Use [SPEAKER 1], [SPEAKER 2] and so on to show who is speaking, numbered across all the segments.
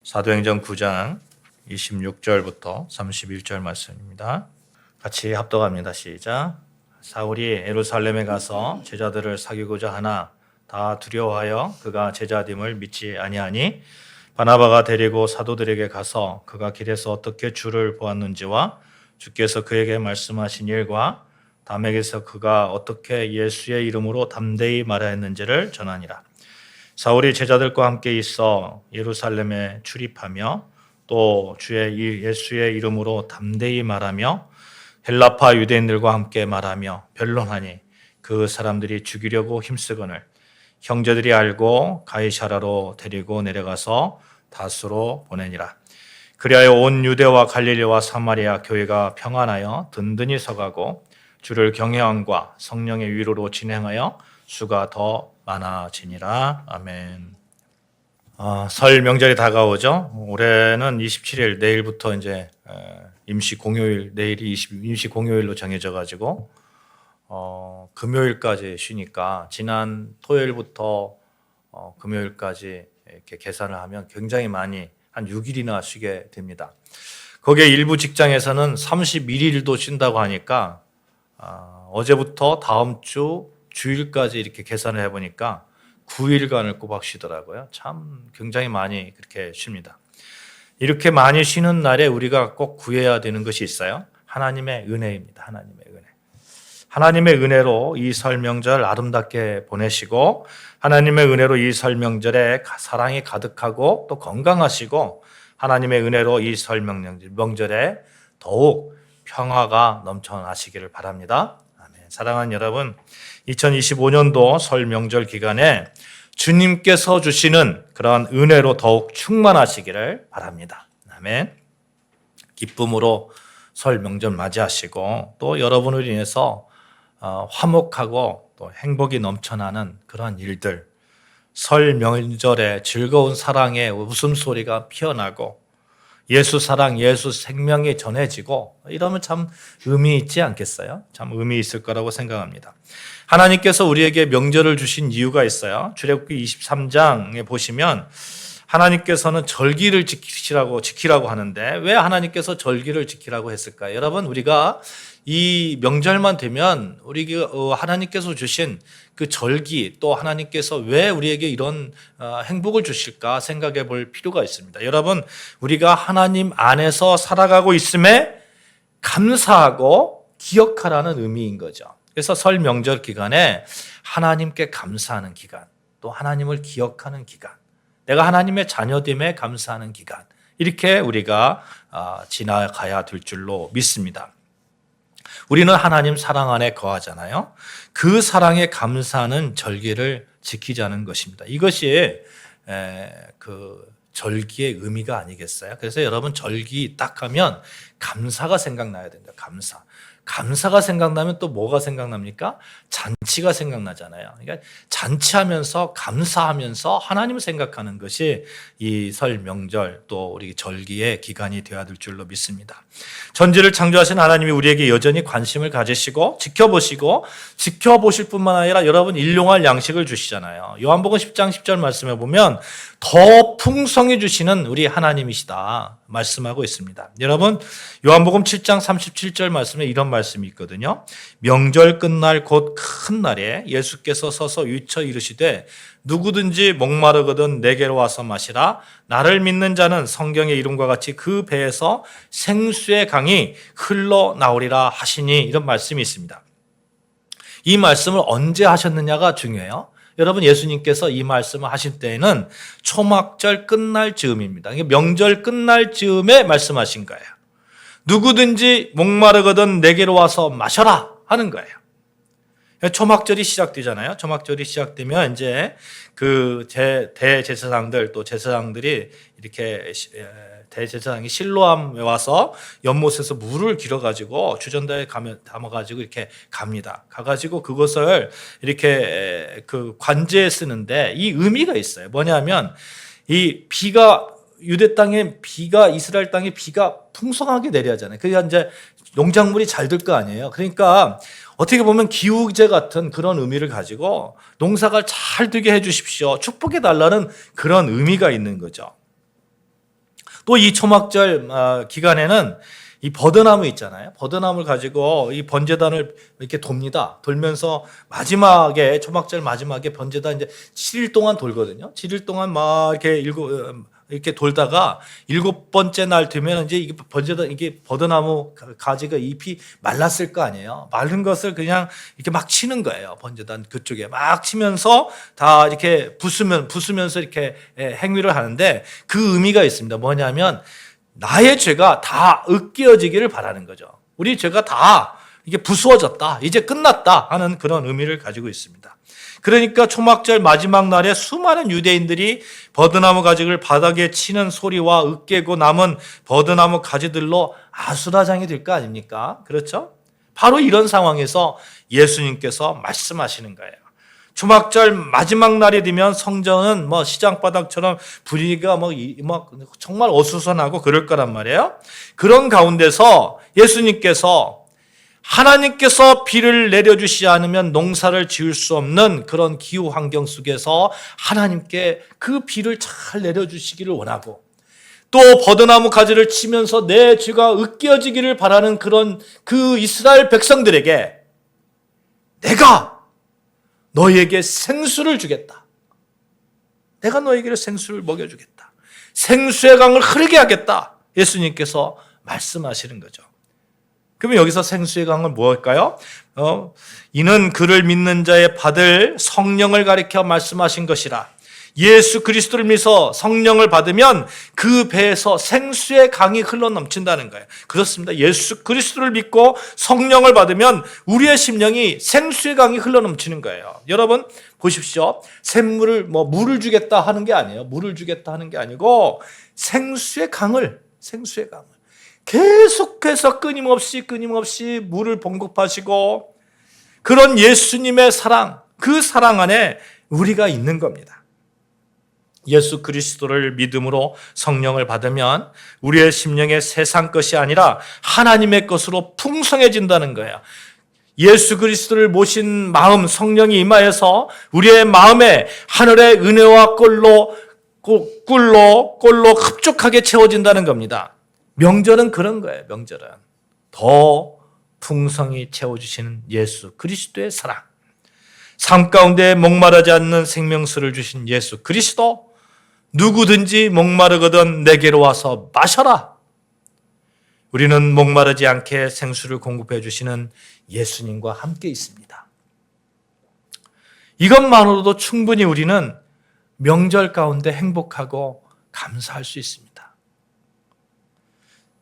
[SPEAKER 1] 사도행전 9장 26절부터 31절 말씀입니다. 같이 합독합니다. 시작. 사울이 예루살렘에 가서 제자들을 사귀고자 하나 다 두려워하여 그가 제자됨을 믿지 아니하니 바나바가 데리고 사도들에게 가서 그가 길에서 어떻게 주를 보았는지와 주께서 그에게 말씀하신 일과 담에게서 그가 어떻게 예수의 이름으로 담대히 말하였는지를 전하니라. 사울이 제자들과 함께 있어 예루살렘에 출입하며 또 주의 예수의 이름으로 담대히 말하며 헬라파 유대인들과 함께 말하며 변론하니 그 사람들이 죽이려고 힘쓰거늘 형제들이 알고 가이사라로 데리고 내려가서 다수로 보내니라. 그리하여 온 유대와 갈릴리와 사마리아 교회가 평안하여 든든히 서가고 주를 경외함과 성령의 위로로 진행하여 수가 더 많아지니라. 아멘. 설 명절이 다가오죠. 올해는 27일 내일부터 이제 임시 공휴일, 내일이 임시 공휴일로 정해져 가지고 금요일까지 쉬니까 지난 토요일부터 금요일까지 이렇게 계산을 하면 굉장히 많이 한 6일이나 쉬게 됩니다. 거기에 일부 직장에서는 31일도 쉰다고 하니까 어제부터 다음 주 주일까지 이렇게 계산을 해보니까 9일간을 꼬박 쉬더라고요. 참 굉장히 많이 그렇게 쉽니다. 이렇게 많이 쉬는 날에 우리가 꼭 구해야 되는 것이 있어요. 하나님의 은혜입니다. 하나님의 은혜. 하나님의 은혜로 이 설 명절 아름답게 보내시고 하나님의 은혜로 이 설 명절에 사랑이 가득하고 또 건강하시고 하나님의 은혜로 이 설 명절에 더욱 평화가 넘쳐나시기를 바랍니다. 아멘. 사랑하는 여러분, 2025년도 설 명절 기간에 주님께서 주시는 그러한 은혜로 더욱 충만하시기를 바랍니다. 아멘. 기쁨으로 설 명절 맞이하시고 또 여러분을 인해서 화목하고 또 행복이 넘쳐나는 그러한 일들, 설 명절에 즐거운 사랑의 웃음소리가 피어나고 예수 사랑, 예수 생명이 전해지고 이러면 참 의미 있지 않겠어요? 참 의미 있을 거라고 생각합니다. 하나님께서 우리에게 명절을 주신 이유가 있어요. 출애굽기 23장에 보시면 하나님께서는 절기를 지키라고 하는데 왜 하나님께서 절기를 지키라고 했을까요? 여러분, 우리가 이 명절만 되면 우리 하나님께서 주신 그 절기 또 하나님께서 왜 우리에게 이런 행복을 주실까 생각해 볼 필요가 있습니다. 여러분, 우리가 하나님 안에서 살아가고 있음에 감사하고 기억하라는 의미인 거죠. 그래서 설 명절 기간에 하나님께 감사하는 기간, 또 하나님을 기억하는 기간, 내가 하나님의 자녀됨에 감사하는 기간, 이렇게 우리가 지나가야 될 줄로 믿습니다. 우리는 하나님 사랑 안에 거하잖아요. 그 사랑에 감사하는 절기를 지키자는 것입니다. 이것이 그 절기의 의미가 아니겠어요? 그래서 여러분, 절기 딱 하면 감사가 생각나야 된다. 감사가 생각나면 또 뭐가 생각납니까? 잔치가 생각나잖아요. 그러니까 잔치하면서 감사하면서 하나님을 생각하는 것이 이 설 명절 또 우리 절기의 기간이 되어야 될 줄로 믿습니다. 전지를 창조하신 하나님이 우리에게 여전히 관심을 가지시고 지켜보실 뿐만 아니라 여러분 일용할 양식을 주시잖아요. 요한복음 10장 10절 말씀에 보면 더 풍성히 주시는 우리 하나님이시다 말씀하고 있습니다. 여러분, 요한복음 7장 37절 말씀에 이런 말씀이 있거든요. 명절 끝날 곧 큰 날에 예수께서 서서 위쳐 이르시되 누구든지 목마르거든 내게로 와서 마시라. 나를 믿는 자는 성경의 이름과 같이 그 배에서 생수의 강이 흘러나오리라 하시니, 이런 말씀이 있습니다. 이 말씀을 언제 하셨느냐가 중요해요. 여러분, 예수님께서 이 말씀을 하실 때에는 초막절 끝날 즈음입니다. 명절 끝날 즈음에 말씀하신 거예요. 누구든지 목마르거든 내게로 와서 마셔라 하는 거예요. 초막절이 시작되잖아요. 초막절이 시작되면 이제 그 대제사장들 또 제사장들이 이렇게 대제사장이 실로암에 와서 연못에서 물을 길어가지고 주전자에 담아가지고 이렇게 갑니다. 가가지고 그것을 이렇게 그 관제에 쓰는데 이 의미가 있어요. 뭐냐면 이 비가 유대 땅에 이스라엘 땅에 비가 풍성하게 내려야 하잖아요. 그러니까 이제 농작물이 잘 될 거 아니에요. 그러니까 어떻게 보면 기후제 같은 그런 의미를 가지고 농사가 잘 되게 해 주십시오, 축복해 달라는 그런 의미가 있는 거죠. 또 이 초막절 기간에는 이 버드나무 있잖아요. 버드나무를 가지고 이 번제단을 이렇게 돕니다. 돌면서 마지막에 초막절 마지막에 번제단 이제 7일 동안 돌거든요. 7일 동안 막 이렇게 돌다가 7번째 날 되면 이제 이게 번제단 이게 버드나무 가지가 잎이 말랐을 거 아니에요. 마른 것을 그냥 이렇게 막 치는 거예요. 번제단 그쪽에 막 치면서 다 이렇게 부수면서 이렇게 행위를 하는데 그 의미가 있습니다. 뭐냐면 나의 죄가 다 으깨어지기를 바라는 거죠. 우리 죄가 다 이게 부수어졌다, 이제 끝났다 하는 그런 의미를 가지고 있습니다. 그러니까 초막절 마지막 날에 수많은 유대인들이 버드나무 가지를 바닥에 치는 소리와 으깨고 남은 버드나무 가지들로 아수라장이 될 거 아닙니까? 그렇죠? 바로 이런 상황에서 예수님께서 말씀하시는 거예요. 초막절 마지막 날이 되면 성전은 뭐 시장바닥처럼 분위기가 막 정말 어수선하고 그럴 거란 말이에요. 그런 가운데서 예수님께서 하나님께서 비를 내려주시지 않으면 농사를 지을 수 없는 그런 기후 환경 속에서 하나님께 그 비를 잘 내려주시기를 원하고 또 버드나무 가지를 치면서 내 죄가 으깨어지기를 바라는 그런 그 이스라엘 백성들에게 내가 너희에게 생수를 주겠다. 내가 너희에게 생수를 먹여주겠다. 생수의 강을 흐르게 하겠다. 예수님께서 말씀하시는 거죠. 그러면 여기서 생수의 강은 무엇일까요? 이는 그를 믿는 자의 받을 성령을 가리켜 말씀하신 것이라. 예수 그리스도를 믿어 성령을 받으면 그 배에서 생수의 강이 흘러넘친다는 거예요. 그렇습니다. 예수 그리스도를 믿고 성령을 받으면 우리의 심령이 생수의 강이 흘러넘치는 거예요. 여러분 보십시오. 물을 주겠다 하는 게 아니에요. 물을 주겠다 하는 게 아니고 생수의 강을 계속해서 끊임없이 물을 공급하시고 그런 예수님의 사랑, 그 사랑 안에 우리가 있는 겁니다. 예수 그리스도를 믿음으로 성령을 받으면 우리의 심령의 세상 것이 아니라 하나님의 것으로 풍성해진다는 거예요. 예수 그리스도를 모신 마음, 성령이 임하여서 우리의 마음에 하늘의 은혜와 꿀로 흡족하게 채워진다는 겁니다. 명절은 그런 거예요. 명절은 더 풍성히 채워주시는 예수 그리스도의 사랑, 삶 가운데 목마르지 않는 생명수를 주신 예수 그리스도, 누구든지 목마르거든 내게로 와서 마셔라. 우리는 목마르지 않게 생수를 공급해 주시는 예수님과 함께 있습니다. 이것만으로도 충분히 우리는 명절 가운데 행복하고 감사할 수 있습니다.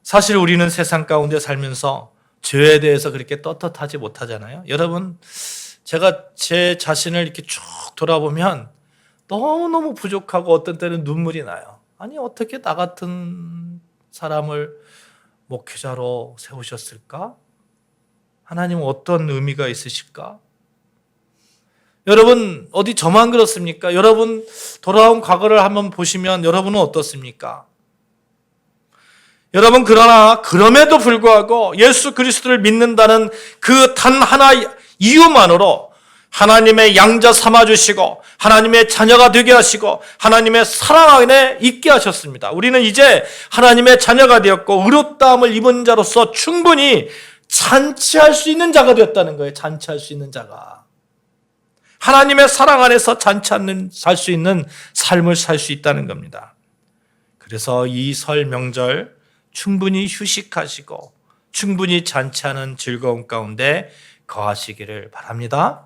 [SPEAKER 1] 사실 우리는 세상 가운데 살면서 죄에 대해서 그렇게 떳떳하지 못하잖아요. 여러분, 제가 제 자신을 이렇게 쭉 돌아보면 너무너무 부족하고 어떤 때는 눈물이 나요. 아니 어떻게 나 같은 사람을 목회자로 세우셨을까? 하나님은 어떤 의미가 있으실까? 여러분 어디 저만 그렇습니까? 여러분 돌아온 과거를 한번 보시면 여러분은 어떻습니까? 여러분 그러나 그럼에도 불구하고 예수 그리스도를 믿는다는 그 단 하나 이유만으로 하나님의 양자 삼아주시고 하나님의 자녀가 되게 하시고 하나님의 사랑 안에 있게 하셨습니다. 우리는 이제 하나님의 자녀가 되었고 의롭다함을 입은 자로서 충분히 잔치할 수 있는 자가 되었다는 거예요. 잔치할 수 있는 자가. 하나님의 사랑 안에서 살 수 있는 삶을 살 수 있다는 겁니다. 그래서 이 설 명절 충분히 휴식하시고 충분히 잔치하는 즐거움 가운데 거하시기를 바랍니다.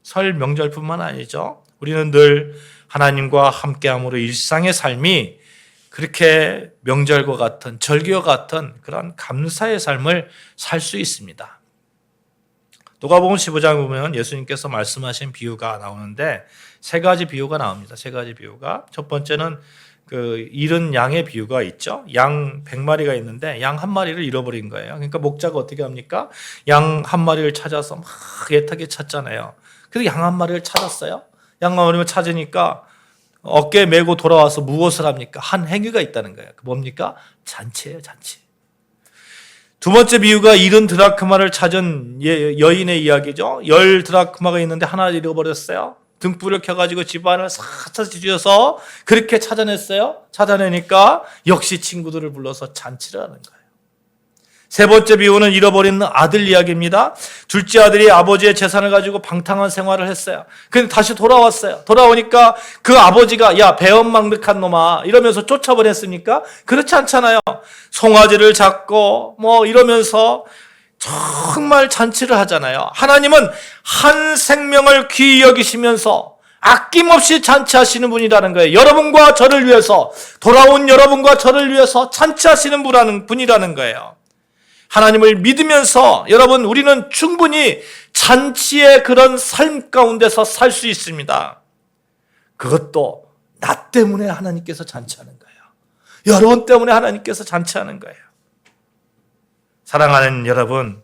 [SPEAKER 1] 설 명절뿐만 아니죠. 우리는 늘 하나님과 함께함으로 일상의 삶이 그렇게 명절과 같은 절기와 같은 그런 감사의 삶을 살 수 있습니다. 누가복음 15장 보면 예수님께서 말씀하신 비유가 나오는데 세 가지 비유가 나옵니다. 세 가지 비유가. 첫 번째는 그 잃은 양의 비유가 있죠. 양 100마리가 있는데 양 한 마리를 잃어버린 거예요. 그러니까 목자가 어떻게 합니까? 양 한 마리를 찾아서 막 애타게 찾잖아요. 그래서 양 한 마리를 찾았어요. 양 한 마리를 찾으니까 어깨에 메고 돌아와서 무엇을 합니까? 한 행위가 있다는 거예요. 그 뭡니까? 잔치예요, 잔치. 두 번째 비유가 잃은 드라크마를 찾은 여인의 이야기죠. 10 드라크마가 있는데 하나 잃어버렸어요. 등불을 켜가지고 집안을 싹 뒤져서 그렇게 찾아냈어요. 찾아내니까 역시 친구들을 불러서 잔치를 하는 거예요. 세 번째 비유는 잃어버린 아들 이야기입니다. 둘째 아들이 아버지의 재산을 가지고 방탕한 생활을 했어요. 근데 다시 돌아왔어요. 돌아오니까 그 아버지가 야 배은망덕한 놈아 이러면서 쫓아보냈습니까? 그렇지 않잖아요. 송아지를 잡고 뭐 이러면서 정말 잔치를 하잖아요. 하나님은 한 생명을 귀히 여기시면서 아낌없이 잔치하시는 분이라는 거예요. 여러분과 저를 위해서, 돌아온 여러분과 저를 위해서 잔치하시는 분이라는 거예요. 하나님을 믿으면서 여러분 우리는 충분히 잔치의 그런 삶 가운데서 살 수 있습니다. 그것도 나 때문에 하나님께서 잔치하는 거예요. 여러분 때문에 하나님께서 잔치하는 거예요. 사랑하는 여러분,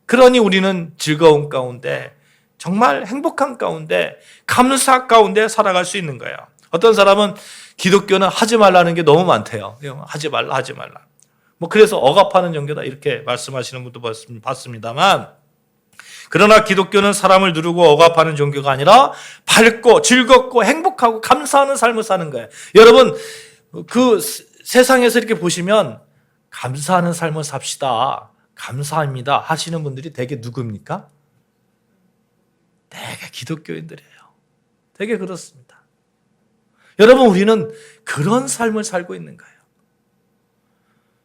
[SPEAKER 1] 그러니 우리는 즐거운 가운데, 정말 행복한 가운데, 감사 가운데 살아갈 수 있는 거예요. 어떤 사람은 기독교는 하지 말라는 게 너무 많대요. 하지 말라. 뭐 그래서 억압하는 종교다 이렇게 말씀하시는 분도 봤습니다만, 그러나 기독교는 사람을 누르고 억압하는 종교가 아니라 밝고 즐겁고 행복하고 감사하는 삶을 사는 거예요. 여러분 그 세상에서 이렇게 보시면 감사하는 삶을 삽시다, 감사합니다 하시는 분들이 대개 누굽니까? 대개 기독교인들이에요. 대개 그렇습니다. 여러분 우리는 그런 삶을 살고 있는 거예요.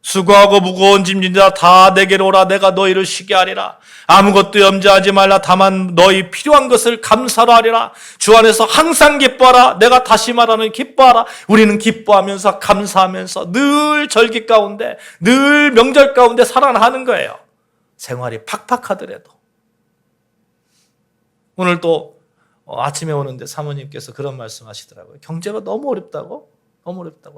[SPEAKER 1] 수고하고 무거운 짐진자 다 내게로 오라. 내가 너희를 쉬게 하리라. 아무것도 염려하지 말라. 다만 너희 필요한 것을 감사로 하리라. 주 안에서 항상 기뻐하라. 내가 다시 말하는 기뻐하라. 우리는 기뻐하면서 감사하면서 늘 절기 가운데, 늘 명절 가운데 살아가는 거예요. 생활이 팍팍하더라도. 오늘 또 아침에 오는데 사모님께서 그런 말씀 하시더라고요. 경제가 너무 어렵다고.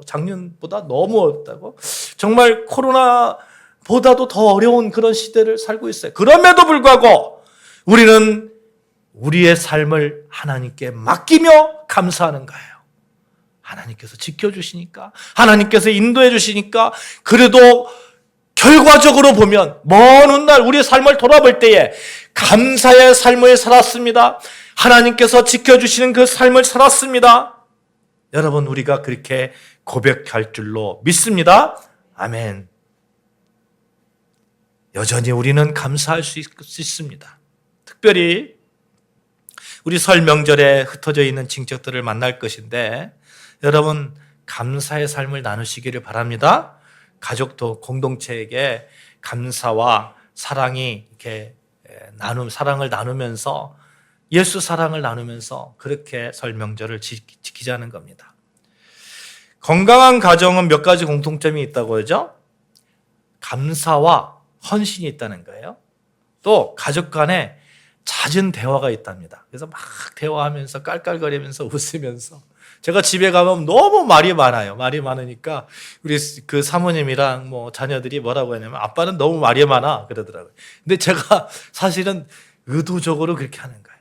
[SPEAKER 1] 작년보다 너무 어렵다고. 정말 코로나보다도 더 어려운 그런 시대를 살고 있어요. 그럼에도 불구하고 우리는 우리의 삶을 하나님께 맡기며 감사하는 거예요. 하나님께서 지켜주시니까, 하나님께서 인도해 주시니까. 그래도 결과적으로 보면 먼 훗날 우리의 삶을 돌아볼 때에 감사의 삶을 살았습니다. 하나님께서 지켜주시는 그 삶을 살았습니다. 여러분 우리가 그렇게 고백할 줄로 믿습니다. 아멘. 여전히 우리는 감사할 수 있습니다. 특별히 우리 설 명절에 흩어져 있는 친척들을 만날 것인데 여러분 감사의 삶을 나누시기를 바랍니다. 가족도 공동체에게 감사와 사랑이 이렇게 사랑을 나누면서, 예수 사랑을 나누면서 그렇게 설 명절을 지키자는 겁니다. 건강한 가정은 몇 가지 공통점이 있다고 하죠. 감사와 헌신이 있다는 거예요. 또 가족 간에 잦은 대화가 있답니다. 그래서 막 대화하면서 깔깔거리면서 웃으면서, 제가 집에 가면 너무 말이 많아요. 말이 많으니까 우리 그 사모님이랑 뭐 자녀들이 뭐라고 하냐면 아빠는 너무 말이 많아 그러더라고요. 근데 제가 사실은 의도적으로 그렇게 하는 거예요.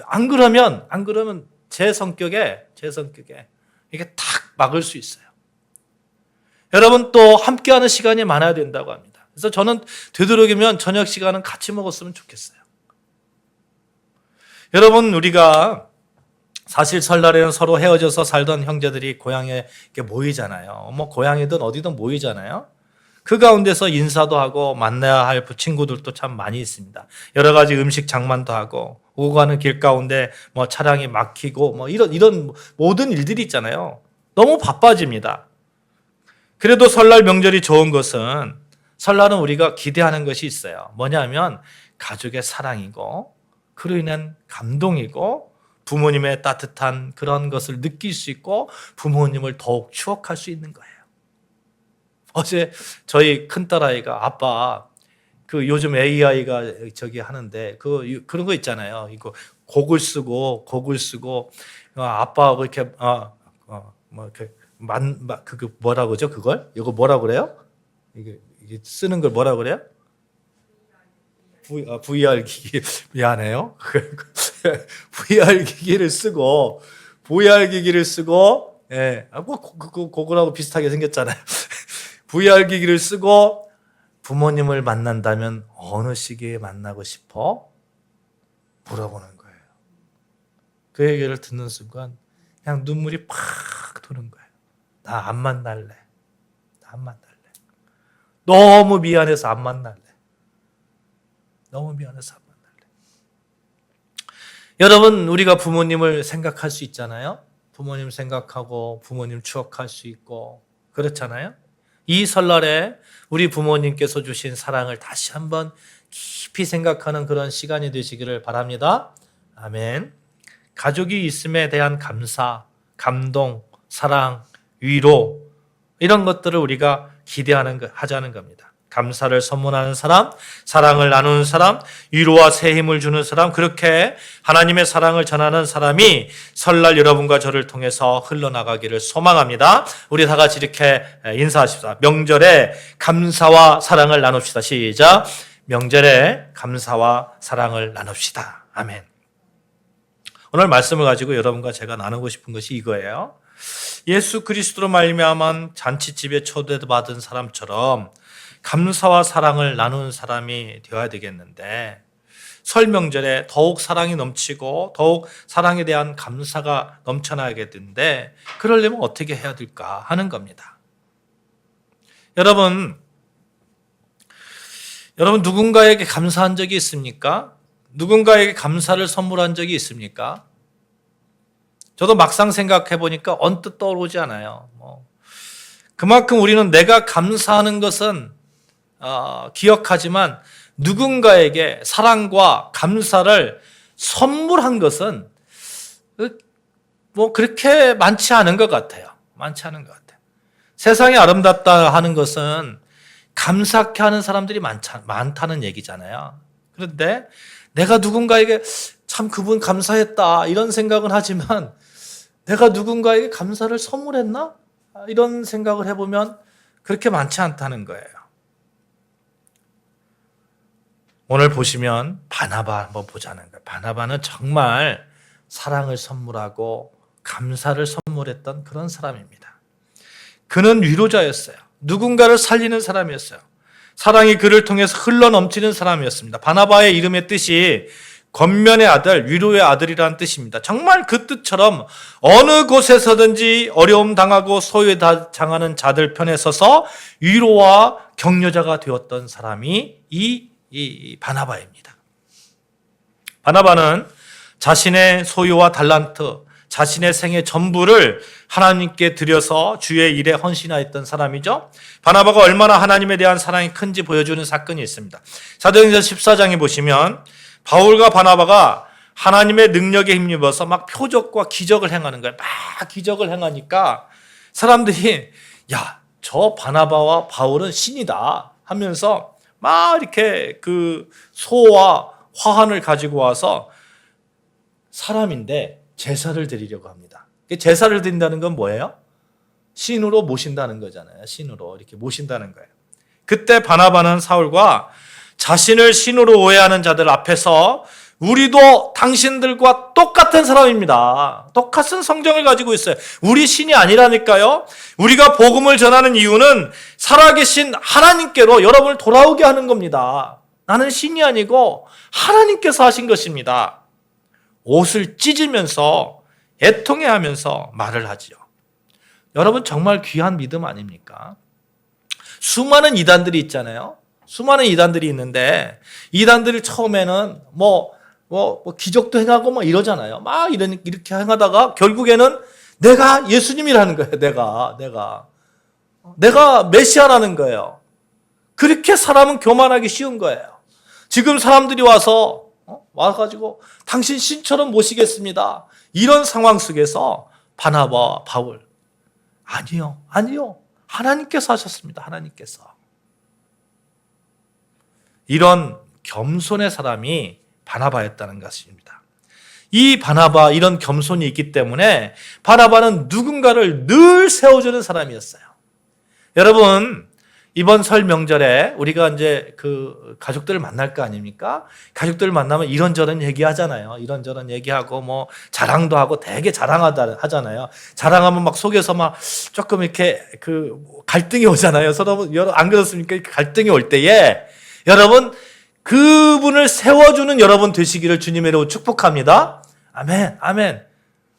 [SPEAKER 1] 안 그러면 제 성격에 이게 탁 막을 수 있어요. 여러분 또 함께하는 시간이 많아야 된다고 합니다. 그래서 저는 되도록이면 저녁 시간은 같이 먹었으면 좋겠어요. 여러분 우리가 사실 설날에는 서로 헤어져서 살던 형제들이 고향에 이렇게 모이잖아요. 뭐 고향이든 어디든 모이잖아요. 그 가운데서 인사도 하고 만나야 할 친구들도 참 많이 있습니다. 여러 가지 음식 장만도 하고 오고 가는 길 가운데 뭐 차량이 막히고 뭐 이런 모든 일들이 있잖아요. 너무 바빠집니다. 그래도 설날 명절이 좋은 것은, 설날은 우리가 기대하는 것이 있어요. 뭐냐면 가족의 사랑이고 그로 인한 감동이고 부모님의 따뜻한 그런 것을 느낄 수 있고 부모님을 더욱 추억할 수 있는 거예요. 어제 저희 큰딸아이가 아빠 그 요즘 AI가 저기 하는데 그런 거 있잖아요. 이거 곡을 쓰고 아빠하고 이렇게 뭐 이렇게 그 뭐라 그러죠? 그걸? 이거 뭐라 그래요? 이게 쓰는 걸 뭐라 그래요? VR 기기. 미안해요. VR 기기를 쓰고 예. 그거하고 비슷하게 생겼잖아요. VR 기기를 쓰고 부모님을 만난다면 어느 시기에 만나고 싶어? 물어보는 거예요. 그 얘기를 듣는 순간 그냥 눈물이 팍 도는 거예요. 나 안 만날래. 나 안 만날래. 너무 미안해서 안 만날래. 너무 미안해서 안 만날래. 여러분, 우리가 부모님을 생각할 수 있잖아요. 부모님 생각하고 부모님 추억할 수 있고 그렇잖아요. 이 설날에 우리 부모님께서 주신 사랑을 다시 한번 깊이 생각하는 그런 시간이 되시기를 바랍니다. 아멘. 가족이 있음에 대한 감사, 감동, 사랑, 위로 이런 것들을 우리가 하자는 겁니다. 감사를 선물하는 사람, 사랑을 나누는 사람, 위로와 새 힘을 주는 사람, 그렇게 하나님의 사랑을 전하는 사람이 설날 여러분과 저를 통해서 흘러나가기를 소망합니다. 우리 다 같이 이렇게 인사하십시다. 명절에 감사와 사랑을 나눕시다. 시작. 명절에 감사와 사랑을 나눕시다. 아멘. 오늘 말씀을 가지고 여러분과 제가 나누고 싶은 것이 이거예요. 예수 그리스도로 말미암아 잔치집에 초대받은 사람처럼 감사와 사랑을 나누는 사람이 되어야 되겠는데, 설 명절에 더욱 사랑이 넘치고 더욱 사랑에 대한 감사가 넘쳐나야겠는데, 그러려면 어떻게 해야 될까 하는 겁니다. 여러분 누군가에게 감사한 적이 있습니까? 누군가에게 감사를 선물한 적이 있습니까? 저도 막상 생각해 보니까 언뜻 떠오르지 않아요. 그만큼 우리는 내가 감사하는 것은 기억하지만 누군가에게 사랑과 감사를 선물한 것은 그렇게 많지 않은 것 같아요. 많지 않은 것 같아요. 세상이 아름답다 하는 것은 감사케 하는 사람들이 많다는 얘기잖아요. 그런데 내가 누군가에게 참 그분 감사했다 이런 생각은 하지만 내가 누군가에게 감사를 선물했나? 이런 생각을 해보면 그렇게 많지 않다는 거예요. 오늘 보시면 바나바 한번 보자는 거예요. 바나바는 정말 사랑을 선물하고 감사를 선물했던 그런 사람입니다. 그는 위로자였어요. 누군가를 살리는 사람이었어요. 사랑이 그를 통해서 흘러넘치는 사람이었습니다. 바나바의 이름의 뜻이 권면의 아들, 위로의 아들이라는 뜻입니다. 정말 그 뜻처럼 어느 곳에서든지 어려움 당하고 소외 당하는 자들 편에 서서 위로와 격려자가 되었던 사람이 이 바나바입니다. 바나바는 자신의 소유와 달란트, 자신의 생애 전부를 하나님께 드려서 주의 일에 헌신하였던 사람이죠. 바나바가 얼마나 하나님에 대한 사랑이 큰지 보여주는 사건이 있습니다. 사도행전 14장에 보시면 바울과 바나바가 하나님의 능력에 힘입어서 막 표적과 기적을 행하는 거예요. 막 기적을 행하니까 사람들이 저 바나바와 바울은 신이다 하면서 막 이렇게 그 소와 화환을 가지고 와서 사람인데 제사를 드리려고 합니다. 제사를 드린다는 건 뭐예요? 신으로 모신다는 거잖아요. 신으로 이렇게 모신다는 거예요. 그때 바나바는 사울과 자신을 신으로 오해하는 자들 앞에서 우리도 당신들과 똑같은 사람입니다. 똑같은 성정을 가지고 있어요. 우리 신이 아니라니까요. 우리가 복음을 전하는 이유는 살아계신 하나님께로 여러분을 돌아오게 하는 겁니다. 나는 신이 아니고 하나님께서 하신 것입니다. 옷을 찢으면서 애통해하면서 말을 하지요. 여러분 정말 귀한 믿음 아닙니까? 수많은 이단들이 있잖아요. 수많은 이단들이 있는데 이단들이 처음에는 기적도 행하고 막 이러잖아요. 막 이렇게 행하다가 결국에는 내가 예수님이라는 거예요. 내가 메시아라는 거예요. 그렇게 사람은 교만하기 쉬운 거예요. 지금 사람들이 와가지고 당신 신처럼 모시겠습니다. 이런 상황 속에서 바나바와 바울 아니요. 하나님께서 하셨습니다. 하나님께서. 이런 겸손의 사람이 바나바였다는 것입니다. 이 바나바 이런 겸손이 있기 때문에 바나바는 누군가를 늘 세워주는 사람이었어요. 여러분 이번 설 명절에 우리가 이제 그 가족들을 만날 거 아닙니까? 가족들을 만나면 이런저런 얘기하잖아요. 이런저런 얘기하고 자랑도 하고 되게 자랑하다 하잖아요. 자랑하면 막 속에서 막 조금 이렇게 그 갈등이 오잖아요. 서로 안 그렇습니까? 갈등이 올 때에 여러분 그분을 세워주는 여러분 되시기를 주님의 이름으로 축복합니다. 아멘.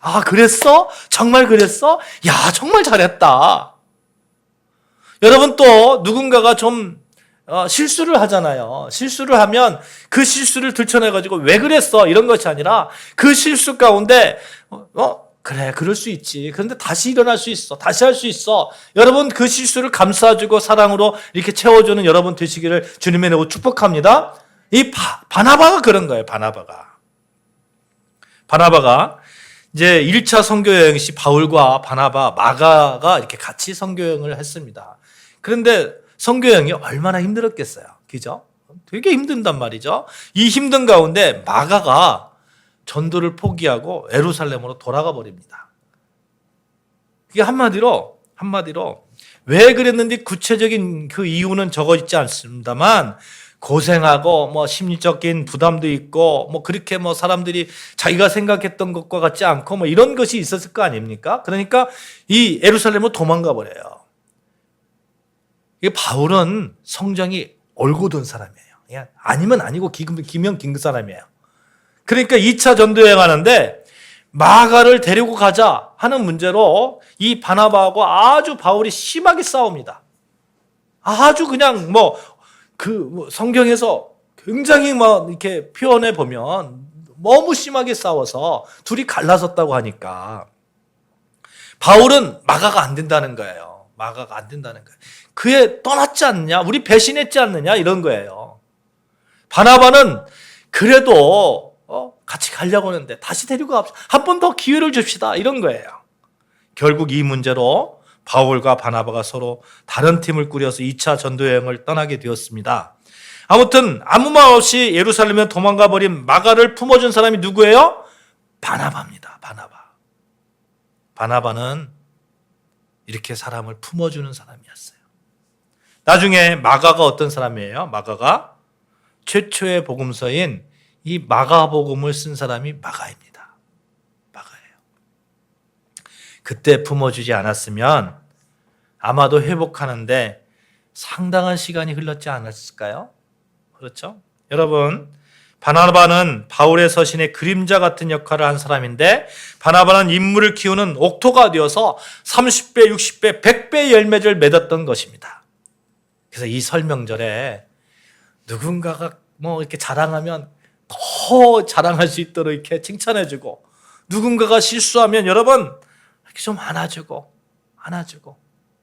[SPEAKER 1] 아, 그랬어? 정말 그랬어? 야, 정말 잘했다. 여러분, 또 누군가가 좀 실수를 하잖아요. 실수를 하면 그 실수를 들춰내가지고 왜 그랬어? 이런 것이 아니라 그 실수 가운데 그래, 그럴 수 있지. 그런데 다시 일어날 수 있어. 다시 할 수 있어. 여러분, 그 실수를 감싸주고 사랑으로 이렇게 채워주는 여러분 되시기를 주님의 이름으로 축복합니다. 이 바나바가 그런 거예요. 바나바가 이제 1차 선교여행 시 바울과 바나바, 마가가 이렇게 같이 선교여행을 했습니다. 그런데 선교여행이 얼마나 힘들었겠어요. 그죠? 되게 힘든단 말이죠. 이 힘든 가운데 마가가 전도를 포기하고 예루살렘으로 돌아가 버립니다. 그게 한마디로 왜 그랬는지 구체적인 그 이유는 적어 있지 않습니다만 고생하고 심리적인 부담도 있고 그렇게 사람들이 자기가 생각했던 것과 같지 않고 이런 것이 있었을 거 아닙니까? 그러니까 이 예루살렘으로 도망가 버려요. 이게 바울은 성정이 올곧은 사람이에요. 아니면 아니고 기면 긴 사람이에요. 그러니까 2차 전도여행 하는데 마가를 데리고 가자 하는 문제로 이 바나바하고 아주 바울이 심하게 싸웁니다. 아주 그냥 성경에서 굉장히 이렇게 표현해 보면 너무 심하게 싸워서 둘이 갈라섰다고 하니까 바울은 마가가 안 된다는 거예요. 마가가 안 된다는 거예요. 그애 떠났지 않느냐? 우리 배신했지 않느냐? 이런 거예요. 바나바는 그래도 같이 가려고 하는데 다시 데리고 갑시다. 한 번 더 기회를 줍시다. 이런 거예요. 결국 이 문제로 바울과 바나바가 서로 다른 팀을 꾸려서 2차 전도여행을 떠나게 되었습니다. 아무튼 아무 말 없이 예루살렘에 도망가 버린 마가를 품어준 사람이 누구예요? 바나바입니다. 바나바는 이렇게 사람을 품어주는 사람이었어요. 나중에 마가가 어떤 사람이에요? 마가가 최초의 복음서인 이 마가복음을 쓴 사람이 마가입니다. 마가예요. 그때 품어주지 않았으면 아마도 회복하는데 상당한 시간이 흘렀지 않았을까요? 그렇죠? 여러분, 바나바는 바울의 서신의 그림자 같은 역할을 한 사람인데 바나바는 인물을 키우는 옥토가 되어서 30배, 60배, 100배의 열매를 맺었던 것입니다. 그래서 이 설명절에 누군가가 이렇게 자랑하면 더 자랑할 수 있도록 이렇게 칭찬해주고 누군가가 실수하면 여러분 이렇게 좀 안아주고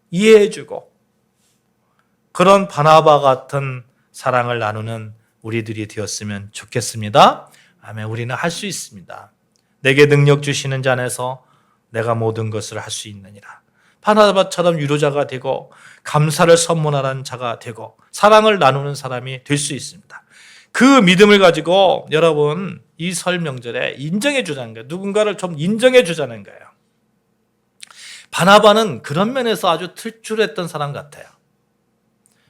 [SPEAKER 1] 이해해주고 그런 바나바 같은 사랑을 나누는 우리들이 되었으면 좋겠습니다. 아멘. 우리는 할 수 있습니다. 내게 능력 주시는 자 안에서 내가 모든 것을 할 수 있느니라. 바나바처럼 유로자가 되고 감사를 선문하는 자가 되고 사랑을 나누는 사람이 될 수 있습니다. 그 믿음을 가지고 여러분 이 설 명절에 인정해 주자는 거예요. 누군가를 좀 인정해 주자는 거예요. 바나바는 그런 면에서 아주 특출했던 사람 같아요.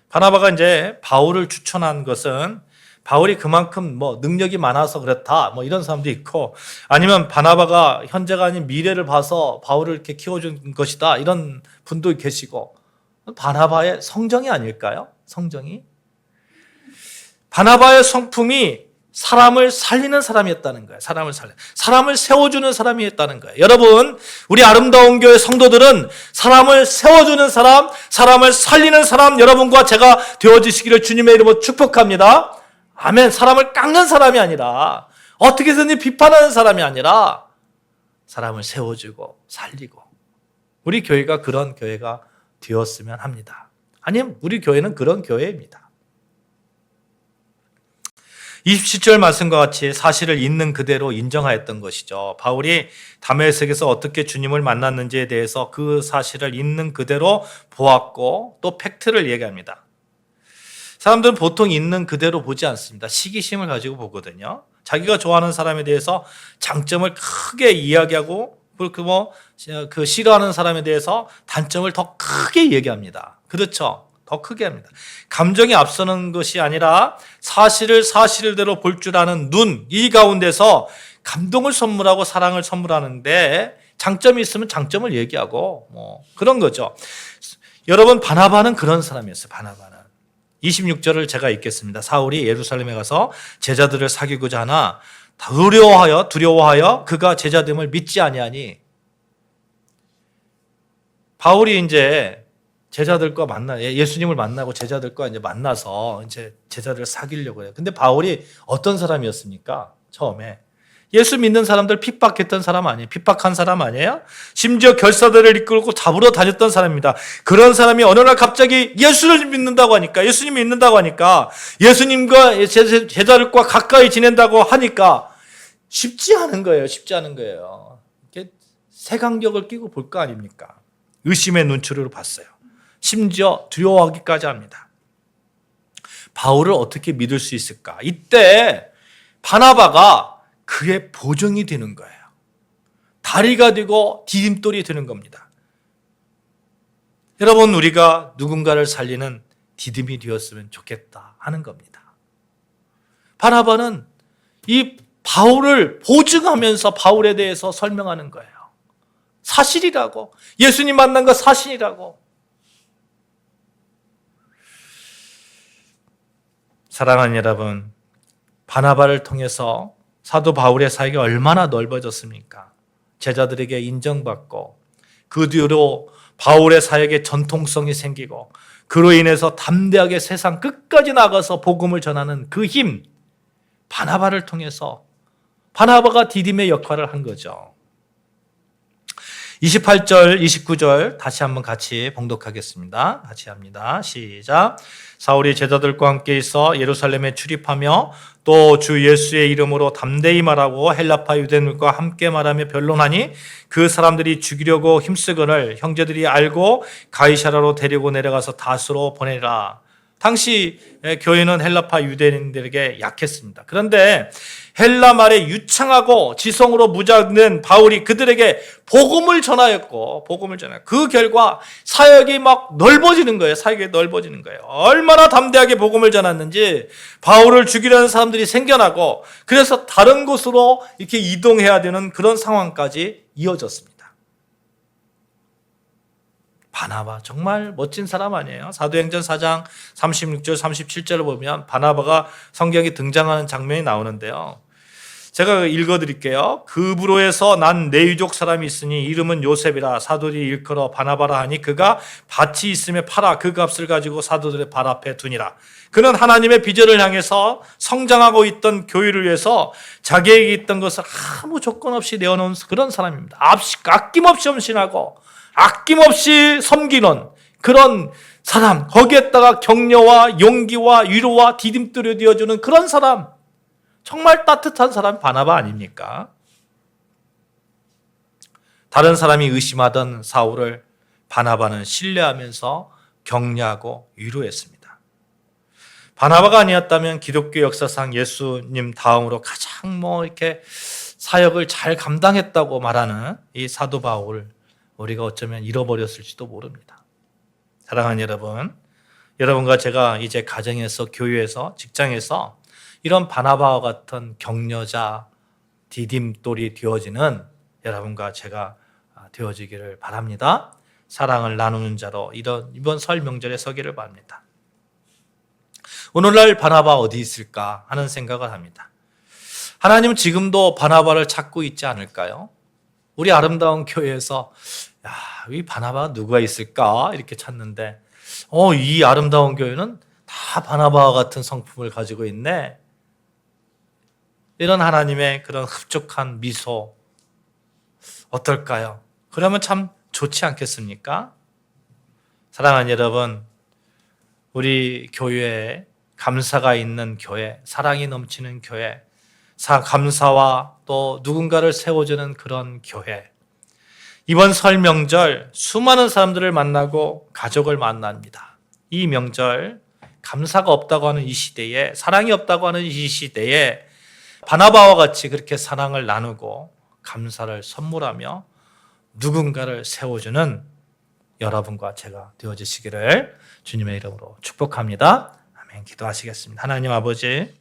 [SPEAKER 1] 바나바가 이제 바울을 추천한 것은 바울이 그만큼 능력이 많아서 그렇다 이런 사람도 있고 아니면 바나바가 현재가 아닌 미래를 봐서 바울을 이렇게 키워준 것이다 이런 분도 계시고 바나바의 성정이 아닐까요? 성정이 바나바의 성품이 사람을 살리는 사람이었다는 거예요. 사람을 세워주는 사람이었다는 거예요. 여러분, 우리 아름다운 교회 성도들은 사람을 세워주는 사람, 사람을 살리는 사람 여러분과 제가 되어주시기를 주님의 이름으로 축복합니다. 아멘. 사람을 깎는 사람이 아니라 어떻게 해서든 비판하는 사람이 아니라 사람을 세워주고 살리고 우리 교회가 그런 교회가 되었으면 합니다. 아니면 우리 교회는 그런 교회입니다. 27절 말씀과 같이 사실을 있는 그대로 인정하였던 것이죠. 바울이 다메섹에서 어떻게 주님을 만났는지에 대해서 그 사실을 있는 그대로 보았고 또 팩트를 얘기합니다. 사람들은 보통 있는 그대로 보지 않습니다. 시기심을 가지고 보거든요. 자기가 좋아하는 사람에 대해서 장점을 크게 이야기하고 그 싫어하는 사람에 대해서 단점을 더 크게 얘기합니다. 그렇죠? 더 크게 합니다. 감정이 앞서는 것이 아니라 사실을 사실대로 볼 줄 아는 눈, 이 가운데서 감동을 선물하고 사랑을 선물하는데 장점이 있으면 장점을 얘기하고 그런 거죠. 여러분, 바나바는 그런 사람이었어요. 바나바는 26절을 제가 읽겠습니다. 사울이 예루살렘에 가서 제자들을 사귀고자 하나 두려워하여 그가 제자됨을 믿지 아니하니. 바울이 이제 제자들과 예수님을 만나고 제자들과 이제 만나서 이제 제자들을 사귀려고 해요. 근데 바울이 어떤 사람이었습니까? 처음에 예수 믿는 사람들 핍박했던 사람 아니에요? 핍박한 사람 아니에요? 심지어 결사들을 이끌고 잡으러 다녔던 사람입니다. 그런 사람이 어느 날 갑자기 예수님을 믿는다고 하니까 예수님과 제자들과 가까이 지낸다고 하니까 쉽지 않은 거예요. 이렇게 색안경을 끼고 볼 거 아닙니까? 의심의 눈초리로 봤어요. 심지어 두려워하기까지 합니다. 바울을 어떻게 믿을 수 있을까? 이때 바나바가 그의 보정이 되는 거예요. 다리가 되고 디딤돌이 되는 겁니다. 여러분, 우리가 누군가를 살리는 디딤이 되었으면 좋겠다 하는 겁니다. 바나바는 이 바울을 보증하면서 바울에 대해서 설명하는 거예요. 사실이라고. 예수님 만난 거 사실이라고. 사랑하는 여러분, 바나바를 통해서 사도 바울의 사역이 얼마나 넓어졌습니까? 제자들에게 인정받고 그 뒤로 바울의 사역에 전통성이 생기고 그로 인해서 담대하게 세상 끝까지 나가서 복음을 전하는 그 힘, 바나바를 통해서 바나바가 디딤의 역할을 한 거죠. 28절, 29절 다시 한번 같이 봉독하겠습니다. 같이 합니다. 시작. 사울이 제자들과 함께 있어 예루살렘에 출입하며 또 주 예수의 이름으로 담대히 말하고 헬라파 유대인들과 함께 말하며 변론하니 그 사람들이 죽이려고 힘쓰거늘 형제들이 알고 가이사라로 데리고 내려가서 다수로 보내라. 당시 교회는 헬라파 유대인들에게 약했습니다. 그런데 헬라 말에 유창하고 지성으로 무장된 바울이 그들에게 복음을 전하였고, 그 결과 사역이 막 넓어지는 거예요. 얼마나 담대하게 복음을 전했는지 바울을 죽이려는 사람들이 생겨나고, 그래서 다른 곳으로 이렇게 이동해야 되는 그런 상황까지 이어졌습니다. 바나바 정말 멋진 사람 아니에요? 사도행전 4장 36절 37절을 보면 바나바가 성경에 등장하는 장면이 나오는데요. 제가 읽어드릴게요. 그브로에서 난 내유족 사람이 있으니 이름은 요셉이라 사도들이 일컬어 바나바라 하니 그가 밭이 있음에 팔아 그 값을 가지고 사도들의 발 앞에 두니라. 그는 하나님의 비전을 향해서 성장하고 있던 교회를 위해서 자기에게 있던 것을 아무 조건 없이 내어놓은 그런 사람입니다. 아낌없이 헌신하고 아낌없이 섬기는 그런 사람, 거기에다가 격려와 용기와 위로와 디딤돌이 되어주는 그런 사람, 정말 따뜻한 사람 바나바 아닙니까? 다른 사람이 의심하던 사울을 바나바는 신뢰하면서 격려하고 위로했습니다. 바나바가 아니었다면 기독교 역사상 예수님 다음으로 가장 이렇게 사역을 잘 감당했다고 말하는 이 사도 바울을 우리가 어쩌면 잃어버렸을지도 모릅니다. 사랑하는 여러분, 여러분과 제가 이제 가정에서, 교회에서, 직장에서 이런 바나바와 같은 격려자, 디딤돌이 되어지는 여러분과 제가 되어지기를 바랍니다. 사랑을 나누는 자로 이번 설 명절에 서기를 바랍니다. 오늘날 바나바 어디 있을까 하는 생각을 합니다. 하나님은 지금도 바나바를 찾고 있지 않을까요? 우리 아름다운 교회에서 이 바나바가 누가 있을까 이렇게 찾는데 이 아름다운 교회는 다 바나바와 같은 성품을 가지고 있네. 이런 하나님의 그런 흡족한 미소 어떨까요? 그러면 참 좋지 않겠습니까? 사랑하는 여러분, 우리 교회에 감사가 있는 교회, 사랑이 넘치는 교회, 감사와 또 누군가를 세워주는 그런 교회. 이번 설 명절 수많은 사람들을 만나고 가족을 만납니다. 이 명절 감사가 없다고 하는 이 시대에, 사랑이 없다고 하는 이 시대에 바나바와 같이 그렇게 사랑을 나누고 감사를 선물하며 누군가를 세워주는 여러분과 제가 되어주시기를 주님의 이름으로 축복합니다. 아멘. 기도하시겠습니다. 하나님 아버지,